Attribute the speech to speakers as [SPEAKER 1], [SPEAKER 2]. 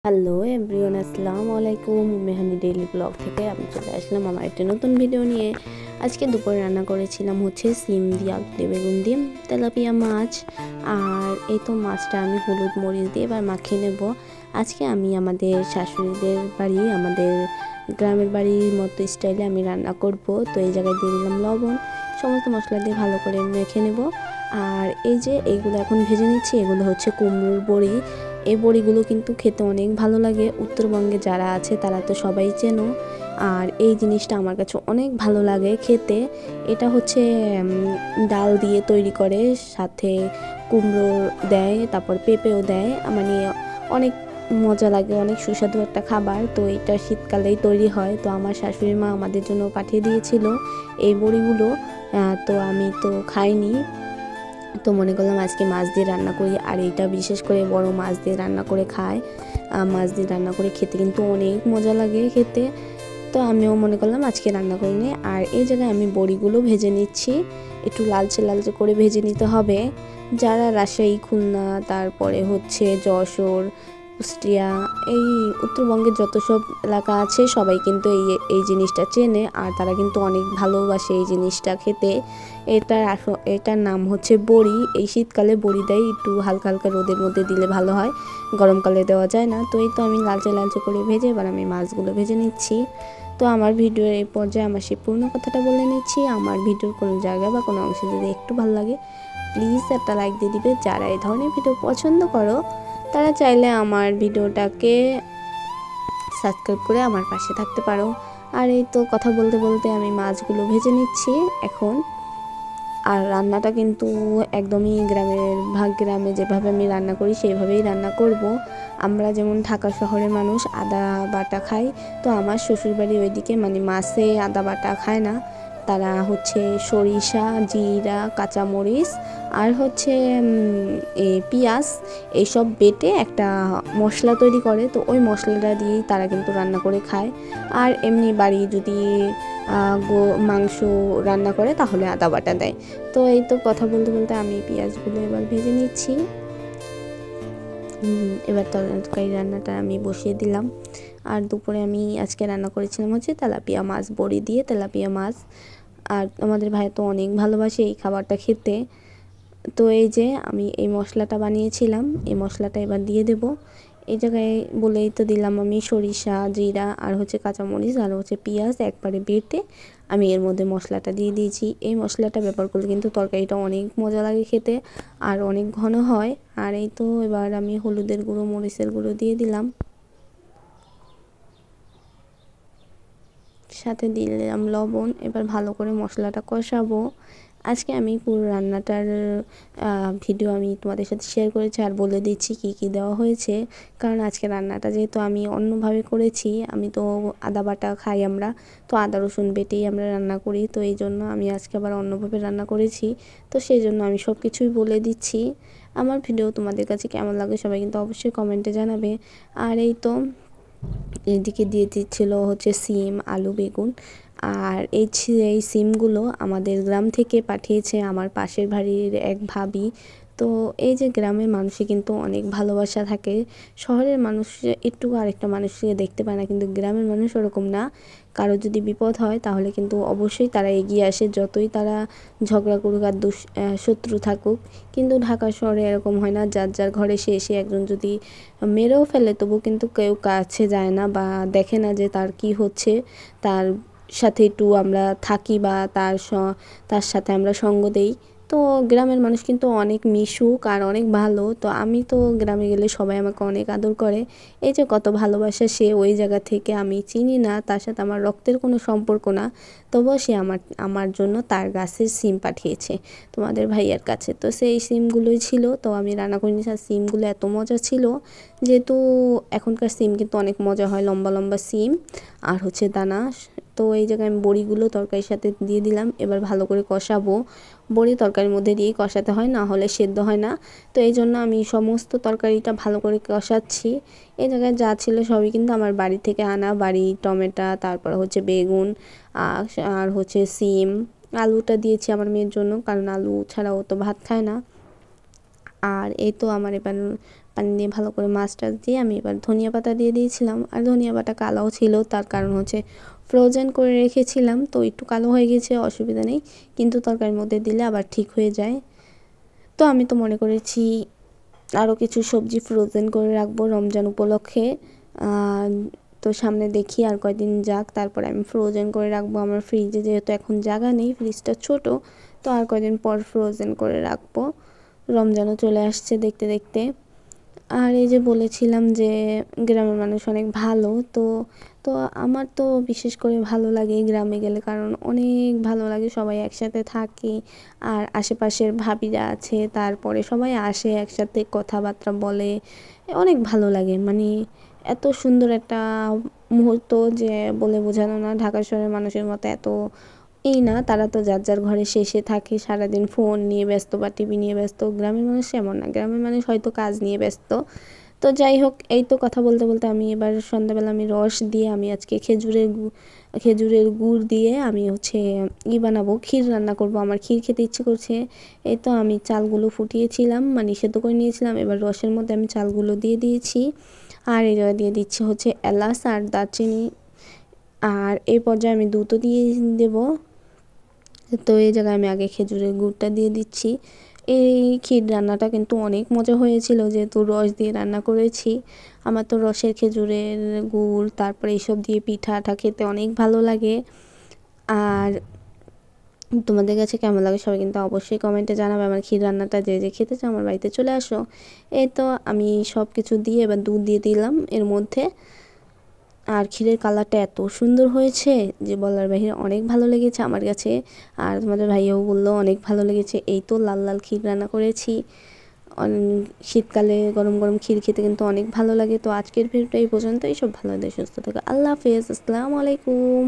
[SPEAKER 1] Hello everyone, আসসালামু আলাইকুম। মেহানি daily blog থেকে আমি চলে আসলাম আমার একটা নতুন ভিডিও নিয়ে। আজকে দুপুরে রান্না করেছিলাম হচ্ছে সিম দিয়ে আলু দিয়ে বেগুন দিয়ে তেলাপিয়া মাছ। আর এই তো মাছটা আমি হলুদ মরিচ দিয়ে এবার মাখিয়ে নেব। আজকে আমি আমাদের শাশুড়িদের বাড়ি, আমাদের গ্রামের বাড়ির মতো স্টাইলে আমি রান্না করব। তো এই জায়গায় দিয়ে দিলাম লবণ, সমস্ত মশলা দিয়ে ভালো করে মেখে নেব। আর এই যে এইগুলো এখন ভেজে নিচ্ছি, এগুলো হচ্ছে কুমড়োর বড়ি। এই বড়িগুলো কিন্তু খেতে অনেক ভালো লাগে। উত্তরবঙ্গে যারা আছে তারা তো সবাই চেনো। আর এই জিনিসটা আমার কাছে অনেক ভালো লাগে খেতে। এটা হচ্ছে ডাল দিয়ে তৈরি করে, সাথে কুমড়ো দেয়, তারপর পেঁপেও দেয়। মানে অনেক মজা লাগে, অনেক সুস্বাদু একটা খাবার। তো এটা শীতকালেই তৈরি হয়। তো আমার শাশুড়ি মা আমাদের জন্য পাঠিয়ে দিয়েছিল এই বড়িগুলো। তো আমি তো খাইনি, তো মনে করলাম আজকে মাছ দিয়ে রান্না করি। আর এইটা বিশেষ করে বড় মাছ দিয়ে রান্না করে খায়। মাছ দিয়ে রান্না করে খেতে কিন্তু অনেক মজা লাগে খেতে। তো আমিও মনে করলাম আজকে রান্না করি নি। আর এই জায়গায় আমি বড়িগুলো ভেজে নিচ্ছি, একটু লালচে লালচে করে ভেজে নিতে হবে। যারা রাজশাহী, খুলনা, তারপরে হচ্ছে যশোর, কুষ্টিয়া, এই উত্তরবঙ্গের যত সব এলাকা আছে সবাই কিন্তু এই জিনিসটা চেনে। আর তারা কিন্তু অনেক ভালোবাসে এই জিনিসটা খেতে। এটার নাম হচ্ছে বড়ি। এই শীতকালে বড়ি দেয়, একটু হালকা হালকা রোদের মধ্যে দিলে ভালো হয়, গরমকালে দেওয়া যায় না। তো এই তো আমি লালচে লালচে করে ভেজে এবার আমি মাছগুলো ভেজে নিচ্ছি। তো আমার ভিডিওর এই পর্যায়ে আমার সেই পূর্ণ কথাটা বলে নিচ্ছি। আমার ভিডিওর কোনো জায়গা বা কোনো অংশে যদি একটু ভালো লাগে প্লিজ একটা লাইক দিয়ে দিবে। যারা এই ধরনের ভিডিও পছন্দ করো তারা চাইলে আমার ভিডিওটাকে সাবস্ক্রাইব করে আমার পাশে থাকতে পারো। আর এই তো কথা বলতে বলতে আমি মাছগুলো ভেজে নিচ্ছি এখন। আর রান্নাটা কিন্তু একদমই গ্রামে যেভাবে আমি রান্না করি সেইভাবেই রান্না করব। আমরা যেমন ঢাকা শহরের মানুষ আদা বাটা খাই, তো আমার শ্বশুরবাড়ি ওইদিকে মানে মাছে আদা বাটা খায় না। তারা হচ্ছে সরিষা, জিরা, কাঁচামরিচ আর হচ্ছে পেঁয়াজ এইসব বেটে একটা মশলা তৈরি করে। তো ওই মশলাটা দিয়েই তারা কিন্তু রান্না করে খায়। আর এমনি বাড়ি যদি মাংস রান্না করে তাহলে আদা বাটা দেয়। তো এই তো কথা বলতে বলতে আমি পেঁয়াজগুলো এবার ভেজে নিচ্ছি। এবার তরকারি রান্নাটা আমি বসিয়ে দিলাম। আর দুপুরে আমি আজকে রান্না করেছিলাম হচ্ছে তেলাপিয়া মাছ, বড়ি দিয়ে তেলাপিয়া মাছ। আর আমাদের ভাই তো অনেক ভালোবাসে এই খাবারটা খেতে। তো এই যে আমি এই মশলাটা বানিয়েছিলাম, এই মশলাটা এবার দিয়ে দেব। এই জায়গায় বলেই তো দিলাম আমি সরিষা, জিরা আর হচ্ছে কাঁচামরিচ আর হচ্ছে পেঁয়াজ একবারে বেটে আমি এর মধ্যে মশলাটা দিয়ে দিয়েছি। এই মশলাটা ব্যবহার করলে কিন্তু তরকারিটা অনেক মজা লাগে খেতে আর অনেক ঘন হয়। আর এই তো এবার আমি হলুদের গুঁড়ো, মরিচের গুঁড়ো দিয়ে দিলাম, সাথে দিলাম লবণ। এবার ভালো করে মশলাটা কষাবো। আজকে আমি পুরো রান্নাটার ভিডিও আমি তোমাদের সাথে শেয়ার করেছি আর বলে দিচ্ছি কি কি দেওয়া হয়েছে। কারণ আজকে রান্নাটা যেহেতু আমি অন্যভাবে করেছি, আমি তো আদা বাটা খাই আমরা, তো আদা রসুন বেটেই আমরা রান্না করি। তো এই জন্য আমি আজকে আবার অন্যভাবে রান্না করেছি। তো সেই জন্য আমি সব কিছুই বলে দিচ্ছি। আমার ভিডিও তোমাদের কাছে কেমন লাগে সবাই কিন্তু অবশ্যই কমেন্টে জানাবে। আর এই তো এদিকে দিয়ে দিচ্ছিল হচ্ছে সিম, আলু, বেগুন। আর এই সিমগুলো আমাদের গ্রাম থেকে পাঠিয়েছে আমার পাশের বাড়ির এক ভাবি। তো এই যে গ্রামের মানুষে কিন্তু অনেক ভালোবাসা থাকে। শহরের মানুষ একটু আরেকটা মানুষকে দেখতে পায় না, কিন্তু গ্রামের মানুষ ওরকম না। কারো যদি বিপদ হয় তাহলে কিন্তু অবশ্যই তারা এগিয়ে আসে, যতই তারা ঝগড়া করুক আর শত্রু থাকুক। কিন্তু ঢাকা শহরে এরকম হয় না, যার যার ঘরে সে এসে একজন যদি মেরেও ফেলে তবু কিন্তু কেউ কাছে যায় না বা দেখে না যে তার কি হচ্ছে। তার সাথে একটু আমরা থাকি বা তার সাথে আমরা সঙ্গ দেই। তো গ্রামের মানুষ কিন্তু অনেক মিশুক আর অনেক ভালো। তো আমি তো গ্রামে গেলে সবাই আমাকে অনেক আদর করে। এই যে কত ভালোবাসা, সে ওই জায়গা থেকে, আমি চিনি না, তার সাথে আমার রক্তের কোনো সম্পর্ক না, তবুও সে আমার জন্য তার গাছের সিম পাঠিয়েছে তোমাদের ভাইয়ার কাছে। তো সেই সিমগুলোই ছিল, তো আমি রান্না করে নিয়েছি। আর সিমগুলো এত মজা ছিল, যেহেতু এখনকার সিম কিন্তু অনেক মজা হয়, লম্বা লম্বা সিম আর হচ্ছে দানা। তো এই জায়গায় আমি বড়িগুলো তরকারির সাথে দিয়ে দিলাম। এবার ভালো করে কষাবো। বড়ি তরকারির মধ্যে দিয়েই কষাতে হয়, না হলে সেদ্ধ হয় না। তো এই জন্য আমি সমস্ত তরকারিটা ভালো করে কষাচ্ছি। এই জায়গায় যা ছিল সবই কিন্তু আমার বাড়ি থেকে আনা, টমেটো, তারপর হচ্ছে বেগুন আর হচ্ছে সিম। আলুটা দিয়েছি আমার মেয়ের জন্য, কারণ আলু ছাড়া ও তো ভাত খায় না। আর এই তো আমার এবার পানি দিয়ে ভালো করে মাছটা দিয়ে আমি এবার ধনিয়া পাতা দিয়ে দিয়েছিলাম। আর ধনিয়া পাতা কালোও ছিল, তার কারণ হচ্ছে ফ্রোজেন করে রেখেছিলাম, তো একটু কালো হয়ে গেছে, অসুবিধা নেই, কিন্তু তরকারির মধ্যে দিলে আবার ঠিক হয়ে যায়। তো আমি তো মনে করেছি আরও কিছু সবজি ফ্রোজেন করে রাখবো রমজান উপলক্ষে। তো সামনে দেখি আর কয়দিন যাক, তারপরে আমি ফ্রোজেন করে রাখবো। আমার ফ্রিজে যেহেতু এখন জায়গা নেই, ফ্রিজটা ছোট, তো আর কয়দিন পর ফ্রোজেন করে রাখবো। রমজানও চলে আসছে দেখতে দেখতে। আর এই যে বলেছিলাম যে গ্রামের মানুষ অনেক ভালো, তো তো আমার তো বিশেষ করে ভালো লাগে গ্রামে গেলে, কারণ অনেক ভালো লাগে, সবাই একসাথে থাকে। আর আশেপাশের ভাবিরা আছে, তারপরে সবাই আসে একসাথে কথাবার্তা বলে, অনেক ভালো লাগে। মানে এত সুন্দর একটা মুহূর্ত যে বলে বোঝানো না। ঢাকা শহরের মানুষের মতো এত এই না, তারা তো যার যার ঘরে শেষে থাকে, সারাদিন ফোন নিয়ে ব্যস্ত বা টিভি নিয়ে ব্যস্ত। গ্রামের মানুষ এমন না, গ্রামের মানুষ হয়তো কাজ নিয়ে ব্যস্ত। তো যাই হোক, এই তো কথা বলতে বলতে আমি এবার সন্ধ্যাবেলা আমি রস দিয়ে আমি আজকে খেজুরের গুড় দিয়ে আমি হচ্ছে বানাবো, ক্ষীর রান্না করব। আমার ক্ষীর খেতে ইচ্ছে করছে। এই তো আমি চালগুলো ফুটিয়েছিলাম, মানে সেদ্ধ করে নিয়েছিলাম, এবার রসের মধ্যে আমি চালগুলো দিয়ে দিয়েছি। আর এই জায়গায় দিয়ে দিচ্ছি হচ্ছে এলাচ আর দারচিনি। আর এই পর্যায়ে আমি দুধও দিয়ে দেবো। তো এই জায়গায় আমি আগে খেজুরের গুড়টা দিয়ে দিচ্ছি। এই ক্ষীর রান্নাটা কিন্তু অনেক মজা হয়েছিল, যেহেতু রস দিয়ে রান্না করেছি। আমার তো রসের খেজুরের গুড় তারপরে এইসব দিয়ে পিঠাটা খেতে অনেক ভালো লাগে। আর তোমাদের কাছে কেমন লাগে সবাই কিন্তু অবশ্যই কমেন্টে জানাবে। আমার ক্ষীর রান্নাটা যে যে খেতে চাও আমার বাড়িতে চলে আসো। এই তো আমি সব কিছু দিয়ে এবার দুধ দিয়ে দিলাম এর মধ্যে। আর ক্ষীরের কালারটা এত সুন্দর হয়েছে যে বলার বাহিরে, অনেক ভালো লেগেছে আমার কাছে। আর তোমাদের ভাইয়াও বললো অনেক ভালো লেগেছে। এই তো লাল লাল ক্ষীর রান্না করেছি। শীতকালে গরম গরম ক্ষীর খেতে কিন্তু অনেক ভালো লাগে। তো আজকের ভিডিওটা এই পর্যন্তই। সব ভালো থাকে, সুস্থ থাকে। আল্লাহ হাফেজ, আসসালামু আলাইকুম।